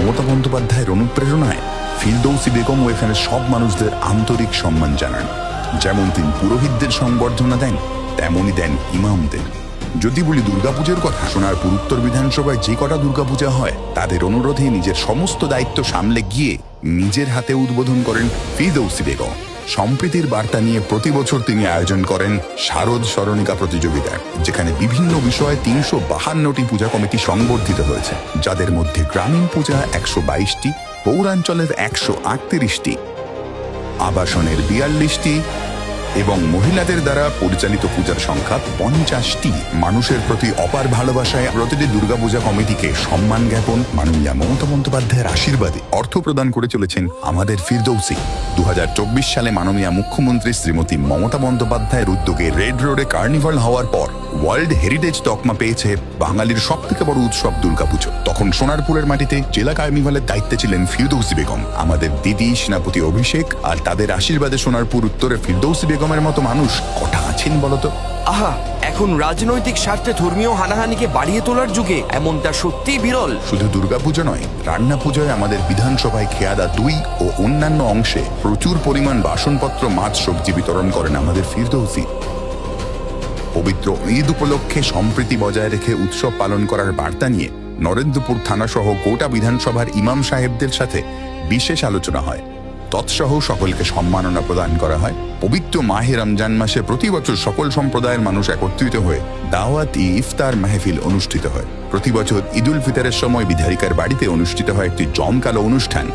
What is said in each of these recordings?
মমতা বন্দ্যোপাধ্যায়ের অনুপ্রেরণায় ফিরদৌসী বেগমও এখানে সব মানুষদের আন্তরিক সম্মান জানান। যেমন তিনি পুরোহিতদের সংবর্ধনা দেন, তেমনই দেন ইমামদের। যদি বলি দুর্গাপুজোর কথা, সোনারপুর উত্তর বিধানসভায় যে কটা দুর্গাপূজা হয় তাদের অনুরোধে নিজের সমস্ত দায়িত্ব সামলে গিয়ে নিজের হাতে উদ্বোধন করেন ফিরদৌসী বেগম। সম্প্রীতির বার্তা নিয়ে প্রতি বছর তিনি আয়োজন করেন শারদ স্মরণিকা প্রতিযোগিতা, যেখানে বিভিন্ন বিষয়ে ৩৫২টি পূজা কমিটি সংবর্ধিত হয়েছে, যাদের মধ্যে গ্রামীণ পূজা ১২২টি, পৌরাঞ্চলের ১৩৮টি, আবাসনের ৪২টি এবং মহিলাদের দ্বারা পরিচালিত পূজার সংখ্যা ৫০টি। মানুষের প্রতি অপার ভালোবাসায় প্রতিটি দুর্গাপূজা কমিটিকে সম্মান জ্ঞাপন, মাননীয়া মমতা বন্দ্যোপাধ্যায়ের আশীর্বাদে অর্থ প্রদান করে চলেছেন আমাদের ফিরদৌসী। ২০২৪ সালে মাননীয়া মুখ্যমন্ত্রী শ্রীমতী মমতা বন্দ্যোপাধ্যায়ের উদ্যোগে রেড রোডে কার্নিভাল হওয়ার পর ওয়ার্ল্ড হেরিটেজ তকমা পেয়েছে বাঙালির সব থেকে বড় উৎসব দুর্গাপুজো। তখন সোনারপুরের মাটিতে জেলা কার্নিভালের দায়িত্বে ছিলেন ফিরদৌসী বেগম। আমাদের দিদি সেনাপতি অভিষেক আর তাদের আশীর্বাদে সোনারপুর উত্তরে ফিরদৌসী বেগমের মতো মানুষ কটা আছেন বলতো? আহা, এখন রাজনৈতিক স্বার্থে ধর্মীয় হানাহানিকে বাড়িয়ে তোলার যুগে এমনটা সত্যিই বিরল। শুধু দুর্গাপুজো নয়, রান্না পুজোয় আমাদের বিধানসভায় খেয়াদা ২ ও অন্যান্য অংশে প্রচুর পরিমাণ বাসনপত্র, মাছ, সবজি বিতরণ করেন আমাদের ফিরদৌসী। পবিত্র ঈদ উপলক্ষে সম্প্রীতি বজায় রেখে উৎসব পালন করার বার্তা নিয়ে নরেন্দ্রপুর থানা সহ গোটা বিধানসভার ইমাম সাহেবদের সাথে বিশেষ আলোচনা হয়। তৎসহ সকলকে সম্মাননা প্রদান করা হয়। পবিত্র মাহে রমজান মাসে প্রতি বছর সকল সম্প্রদায়ের মানুষ একত্রিত হয়ে দাওয়াত ইফতার মাহফিল অনুষ্ঠিত হয়। প্রতি বছর ঈদ উল ফিতরের সময় বিধারিকার বাড়িতে অনুষ্ঠিত হয় একটি জমকালো অনুষ্ঠান,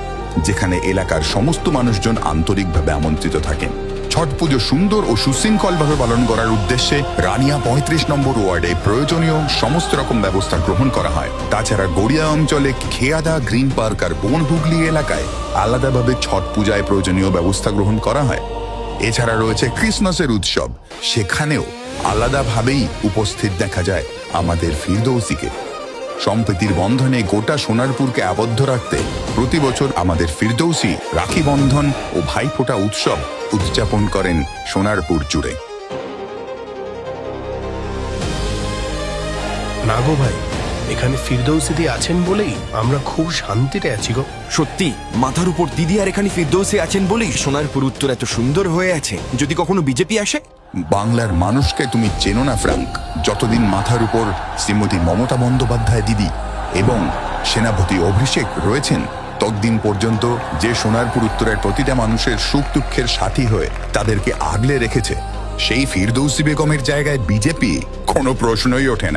যেখানে এলাকার সমস্ত মানুষজন আন্তরিকভাবে আমন্ত্রিত থাকেন। ছট পুজো সুন্দর ও সুশৃঙ্খলভাবে পালন করার উদ্দেশ্যে রানিয়া ৩৫ নম্বর ওয়ার্ডে প্রয়োজনীয় সমস্ত রকম ব্যবস্থা গ্রহণ করা হয়। তাছাড়া গড়িয়া অঞ্চলে খেয়াদা, গ্রিন পার্ক আর বন হুগলি এলাকায় আলাদাভাবে ছট পূজায় প্রয়োজনীয় ব্যবস্থা গ্রহণ করা হয়। এছাড়া রয়েছে ক্রিসমাসের উৎসব, সেখানেও আলাদাভাবেই উপস্থিত দেখা যায় আমাদের ফিরদৌসীকে। সম্প্রীতির বন্ধনে গোটা সোনারপুরকে আবদ্ধ রাখতে প্রতি বছর আমাদের ফিরদৌসী রাখি বন্ধন ও ভাইফোঁটা উৎসব উদযাপন করেন সোনারপুর জুড়ে। না গো ভাই, এখানে ফিরদৌসী দিদি আছেন বলেই আমরা খুব শান্তিতে আছি গো। সত্যি, মাথার উপর দিদি আর এখানে ফিরদৌসী আছেন বলেই সোনারপুর উত্তর এত সুন্দর হয়ে আছে। যদি কখনো বিজেপি আসে, বাংলার মানুষকে তুমি চেনো না ফ্রাঙ্ক। যতদিন মাথার উপর শ্রীমতী মমতা বন্দ্যোপাধ্যায় দিদি এবং সেনাপতি অভিষেক রয়েছেন, ততদিন পর্যন্ত যে সোনারপুর উত্তরের প্রতিটা মানুষের সুখ দুঃখের সাথী হয়ে তাদেরকে আগলে রেখেছে, সেই ফিরদৌসী বেগমের জায়গায় বিজেপি কোনো প্রশ্নই ওঠে না।